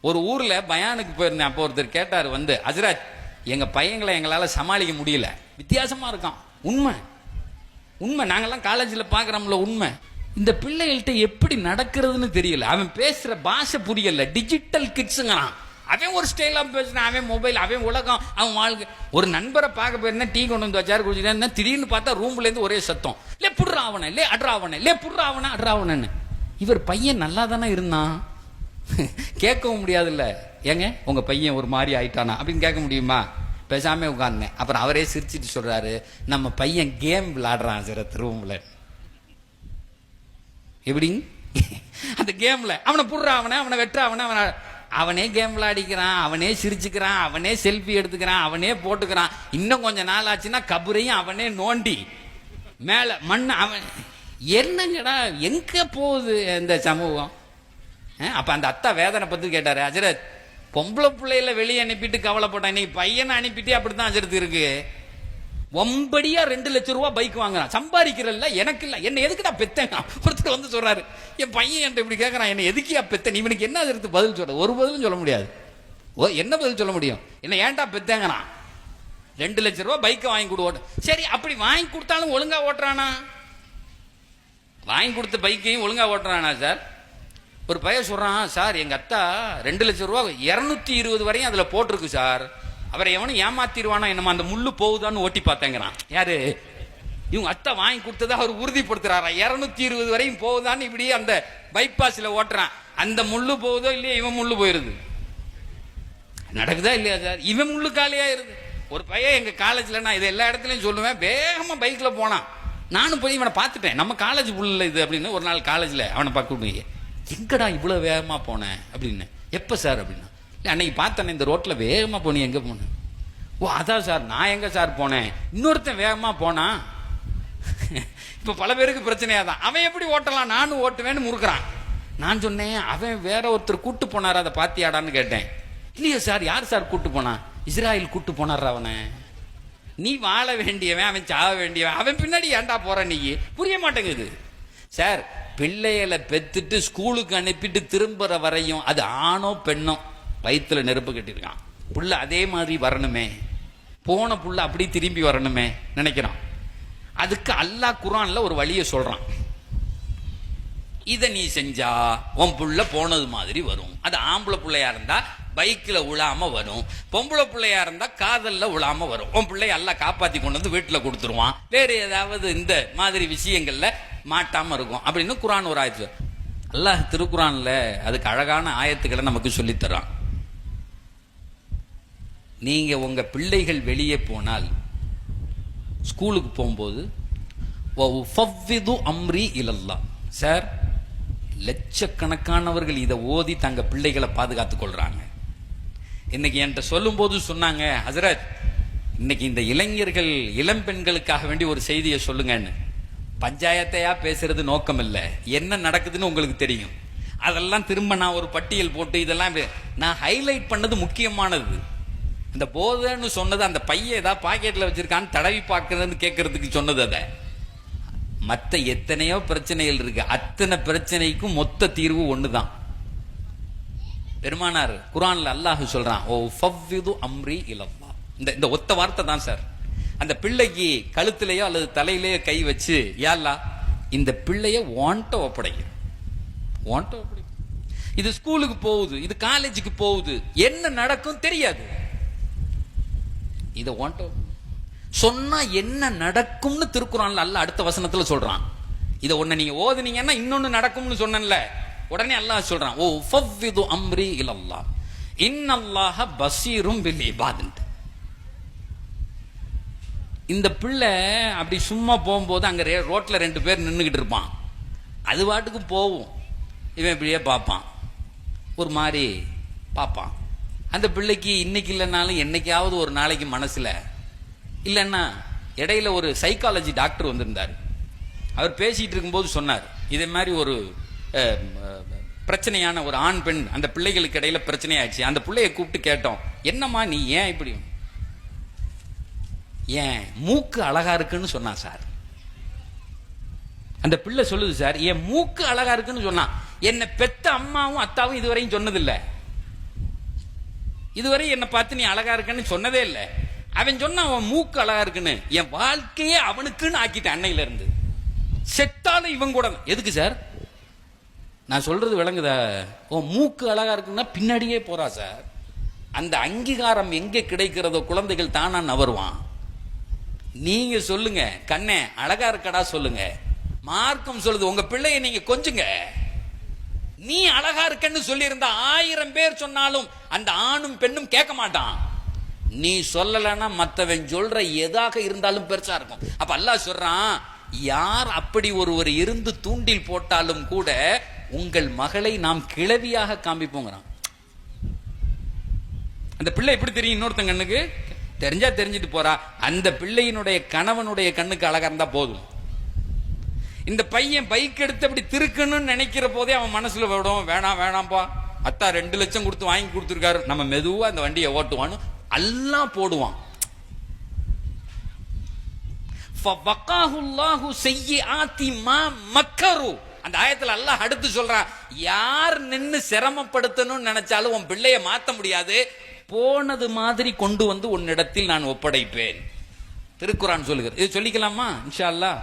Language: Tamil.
ஒரு ஊர்ல பயானுக்கு போயிருந்தேன். அப்போ ஒருத்தர் கேட்டார் வந்து, ஹஜ்ரத் எங்க பையங்களை எங்களால சமாளிக்க முடியல, வித்தியாசமா இருக்கான். உண்மை உண்மை, நாங்கெல்லாம் காலேஜில் பார்க்குறோம்ல, உண்மை. இந்த பிள்ளைகள்கிட்ட எப்படி நடக்கிறதுன்னு தெரியல. அவன் பேசுற பாஷை புரியல. டிஜிட்டல் கிட்ஸுங்கிறான். அவன் ஒரு ஸ்டைலா பேசுறான். அவன் மொபைல், அவன் உலகம், அவன் வாழ்க்கை. ஒரு நண்பரை பார்க்க போயிருந்தா டீ கொண்டு வந்து வச்சாரு, குடிச்சிட்டா திடீர்னு பார்த்தா ரூம்ல இருந்து ஒரே சத்தம், லே புடுறா அவனை, லே அட்ரா அவனை, லே புடுறா அவனை, அட்ரா அவனன்னு. இவர் பையன் நல்லா தானே இருந்தான், கேட்கவும் முடியாதுல்ல. ஏங்க உங்க பையன் ஒரு மாதிரி ஆயிட்டானா அப்படின்னு கேட்க முடியுமா? பேசாம உட்கார்ந்தேன். அப்புறம் அவரே சிரிச்சிட்டு சொல்றாரு, நம்ம பையன் கேம் விளையாடுறான் சார் ரூம்ல. எப்படி அந்த கேம்ல அவனை புடுறா அவனை, அவனை வெட்டுறா அவனை, அவனே கேம் விளையாடிக்கிறான், அவனே சிரிச்சுக்கிறான், அவனே செல்ஃபி எடுத்துக்கிறான், அவனே போட்டுக்கிறான். இன்னும் கொஞ்சம் நாள் ஆச்சுன்னா கபரையும் அவனே நோண்டி மேல மண். அவன் என்னங்கடா எங்க போகுது இந்த சமூகம்? அப்ப அந்த அத்தா வேதனை பத்தி கேட்டாரு. ஹஜ்ரத் பொம்பளை பிள்ளையில வெளியே அனுப்பிட்டு கவலைப்பட்டான், இன்னைக்கு பையனை அனுப்பிட்டு அப்படித்தான் ஹஜ்ரத் இருக்கு. ஒம்படியா 2 லட்சம் ரூபாய் பைக் வாங்குறான். சம்பாதிக்கிறல்ல, எனக்கு இல்ல, என்ன எதுக்குடா பெத்தேன்? ஒருத்தர் வந்து சொல்றாரு, என் பையன் என்கிட்ட இப்படி கேட்கறான், என்ன எதுக்கியா பெத்தேன்? இவனுக்கு என்ன ஹஜ்ரத் பதில் சொல்ற? ஒரு பதிலும் சொல்ல முடியாது. என்ன பதில் சொல்ல முடியும்? என்ன ஏன்டா பெத்தேங்கிறான். 2 லட்சம் ரூபாய் பைக்கை வாங்கி கொடு. சரி, அப்படி வாங்கி கொடுத்தாலும் ஒழுங்கா ஓட்டுறானா? வாங்கி கொடுத்த பைக்கையும் ஒழுங்கா ஓட்டுறானா சார்? ஒரு பையன் சொல்றான், சார் எங்க அத்தா 2 லட்சம் ரூபாய் 220 வரையும் அதுல போட்டிருக்கு சார். அவரை எவனும் ஏமாத்திடுவானா என்னமா, அந்த முள்ளு போகுதான்னு ஓட்டி பார்த்தேங்கிறான். யாரு? இவங்க அத்தா வாங்கி கொடுத்ததா அவர் உறுதிப்படுத்துறாரா? 220 வரையும் போகுதான்னு இப்படி அந்த பைபாஸ்ல ஓட்டுறான். அந்த முள்ளு போகுதோ இல்லையா, இவன் முள்ளு போயிருது. நடக்குதா இல்லையா சார்? இவன் முள்ளு காலியாயிருது. ஒரு பையன் எங்க காலேஜ்ல, நான் இதை எல்லா இடத்துலயும் சொல்லுவேன், வேகமா பைக்ல போனான். நானும் போய் இவனை பார்த்துட்டேன். நம்ம காலேஜ் புள்ள இது அப்படின்னு. ஒரு நாள் காலேஜ்ல அவனை பார்க்க, எங்கடா இவ்வளவு வேகமா போனேன் அப்படின்னு. எப்ப சார் அப்படின்னா, அன்னைக்கு பார்த்தேன் இந்த ரோட்ல வேகமா போனேன். எங்க போனேன்? ஓ அதான் சார், நான் எங்க சார் போனேன், இன்னொருத்தன் வேகமா போனான். இப்ப பல பேருக்கு பிரச்சனையா தான். அவன் எப்படி ஓட்டலாம், நானும் ஓட்டுவேன்னு முறுக்குறான். நான் சொன்னேன், அவன் வேற ஒருத்தர் கூட்டு போனார், அதை பாத்தியாடான்னு கேட்டேன். இல்லையா சார், யார் சார் கூட்டு போனா? இஸ்ராயல் கூட்டு போனார் அவனை. நீ வாழ வேண்டியவன், அவன் சாக வேண்டியவன், அவன் பின்னாடி ஏன்டா போற? நீ புரிய மாட்டேங்குது சார். பிள்ளைகளை பெத்துட்டு ஸ்கூலுக்கு அனுப்பிட்டு திரும்புற வரையும் அது ஆணோ பெண்ணோ வயிற்றுல நெருப்பு கட்டிருக்கான். புள்ள அதே மாதிரி வரணுமே, போன புள்ள அப்படி திரும்பி வரணுமே நினைக்கிறான். அதுக்கு அல்லாஹ் குர்ஆன்ல ஒரு வழியை சொல்றான். இதை நீ செஞ்சா உன் புள்ள போனது மாதிரி வரும். அது ஆம்பளை பிள்ளையா இருந்தா பைக்கில் உழாம வரும், பொம்பளை பிள்ளையா இருந்தா காதல்ல உழாம வரும். உன் பிள்ளைய அல்லாஹ் காப்பாத்தி கொண்டு வந்து வீட்டுல கொடுத்துருவான். வேற ஏதாவது இந்த மாதிரி விஷயங்கள்ல மாட்டாம இருக்கும் அப்படின்னு குர்ஆன் ஒரு ஆயத்து. அல்லாஹ் திருக்குர்ஆன்ல அதுக்கு அழகான ஆயத்துக்களை நமக்கு சொல்லித்தரான். நீங்க உங்க பிள்ளைகள் வெளியே போனால், ஸ்கூலுக்கு போகும்போது அம்ரி இலல்லாஹ் சார், லட்சக்கணக்கானவர்கள் இதை ஓதி தங்க பிள்ளைகளை பாதுகாத்துக் கொள்றாங்க. இன்னைக்கு என்கிட்ட சொல்லும் போது சொன்னாங்க, ஹஜ்ரத் இன்னைக்கு இந்த இளைஞர்கள் இளம் பெண்களுக்காக வேண்டி ஒரு செய்தியை சொல்லுங்கன்னு. பஞ்சாயத்தையா பேசுறது நோக்கம் இல்லை, என்ன நடக்குதுன்னு உங்களுக்கு தெரியும். அதெல்லாம் திரும்ப நான் ஒரு பட்டியல் போட்டு இதெல்லாம் நான் ஹைலைட் பண்ணது முக்கியமானது. இந்த போதைன்னு சொன்னது அந்த பையன் ஏதாவது பாக்கெட்ல வச்சிருக்கான்னு தடவி பார்க்கறதுன்னு கேட்கறதுக்கு சொன்னது. அதை மற்ற எத்தனையோ பிரச்சனைகள் இருக்கு, அத்தனை பிரச்சனைக்கும் மொத்த தீர்வு ஒண்ணுதான். பெருமானார் குர்ஆன்ல அல்லாஹ் சொல்றான், ஓ ஃபவ்விது அம்ரி இலல்லாஹ். இந்த ஒத்த வார்த்தை தான் சார். அந்த பிள்ளைக்கு கழுத்திலேயோ அல்லது தலையிலேயோ கை வச்சு, யா அல்லாஹ் இந்த பிள்ளைய ஓன்ட்ட ஒப்படைக்க. இது ஸ்கூலுக்கு போகுது, இது காலேஜுக்கு போகுது, என்ன நடக்கும் தெரியாது. இத ஓன்ட்ட சொன்னா என்ன நடக்கும்னு திருக்குர்ஆன்ல அல்லாஹ் அடுத்த வசனத்துல சொல்றான். இத ஒண்ணு நீங்க ஓதுனீங்கன்னா இன்னொன்னு நடக்கும்னு சொன்னேன்ல, உடனே அல்லாஹ் சொல்றான், ஓ ஃபவ்விது அம்ரி இலல்லாஹ் இன்னல்லாஹ பஸீரும் பில் இபாத். இந்த பிள்ளை அப்படி சும்மா போகும்போது அங்க ரோட்ல 2 பேர் நின்றுகிட்டு இருப்பான். அது பாட்டுக்கு போகும், இவன் இப்படியே பார்ப்பான், ஒரு மாதிரி பார்ப்பான். அந்த பிள்ளைக்கு இன்னைக்கு இல்லைனாலும் என்னைக்காவது ஒரு நாளைக்கு மனசுல இல்லைன்னா, இடையில ஒரு சைக்காலஜி டாக்டர் வந்திருந்தார். அவர் பேசிட்டு இருக்கும்போது சொன்னார், இதே மாதிரி ஒரு பிரச்சனையான ஒரு ஆண் பெண் அந்த பிள்ளைகளுக்கு இடையில பிரச்சனை ஆயிடுச்சு. அந்த பிள்ளையை கூப்பிட்டு கேட்டோம், என்னம்மா நீ ஏன் இப்படி, ஏன் மூக்கு அழகா இருக்குன்னு சொன்னா சார். அந்த பிள்ளை சொல்லுது, சார் என் மூக்கு அழகா இருக்குன்னு சொன்னா, என்ன பெத்த அம்மாவும் அத்தாவும் இதுவரையும் சொன்னதில்லை. இதுவரை என்னை பார்த்து நீ அழகா இருக்கன்னு சொன்னதே இல்லை. அவன் சொன்ன அவன் மூக்கு அழகா இருக்குன்னு என் வாழ்க்கையே அவனுக்குன்னு ஆக்கிட்டேன். அன்னையில இருந்து செத்தாலும் இவன் கூட. எதுக்கு சார் நான் சொல்றது விளங்குதா? ஓ மூக்கு அழகா இருக்குன்னா பின்னாடியே போறா சார். அந்த அங்கீகாரம் எங்கே கிடைக்கிறதோ குழந்தைகள் தானா நவருவான். நீங்க சொல்லுங்க, கண்ணே அழகா இருக்கடா சொல்லுங்க. மார்க்கம் சொல்லுது உங்க பிள்ளைய நீங்க கொஞ்சுங்க. நீ அழகா இருக்கன்னு சொல்லி இருந்தா 1000 பேர் சொன்னாலும் அந்த ஆணும் பெண்ணும் கேட்க மாட்டான். நீ சொல்லலன்னா மற்றவன் சொல்ற எதாக இருந்தாலும் பெருசா இருக்கும். அப்ப அல்லாஹ் சொல்றான், யார் அப்படி ஒருவர் இருந்து தூண்டில் போட்டாலும் கூட உங்கள் மகளை நாம் கிழவியாக காண்பிப்போங்கிறான். அந்த பிள்ளை எப்படி தெரியும் இன்னொருத்தன் கண்ணுக்கு? தெரிஞ்சா தெரிஞ்சுட்டு போறா. அந்த பிள்ளையினுடைய கணவனுடைய கண்ணுக்கு அழகா இருந்தா போதும். இந்த பையன் பைக் எடுத்து அப்படி திருக்கணும்னு நினைக்கிற போதே அவன் மனசுல விடும், வேணாம் வேணாம்பா, அத்தா 2 லட்சம் கொடுத்து வாங்கி கொடுத்துருக்காரு, நம்ம மெதுவா அந்த வண்டியை ஓட்டுவான்னு எல்லாம் போடுவான். அந்த ஆயத்துல அல்லாஹ் அடுத்து சொல்றான், யார் நின்னு சிரமப்படுத்தணும்னு நினைச்சாலும் உன் பிள்ளைய மாத்த முடியாது, போனது மாதிரி கொண்டு வந்து உன்னிடத்தில் நான் ஒப்படைப்பேன். திருக்குரான் சொல்லுகிறது. இது சொல்லிக்கலாமா இன்ஷா அல்லாஹ்?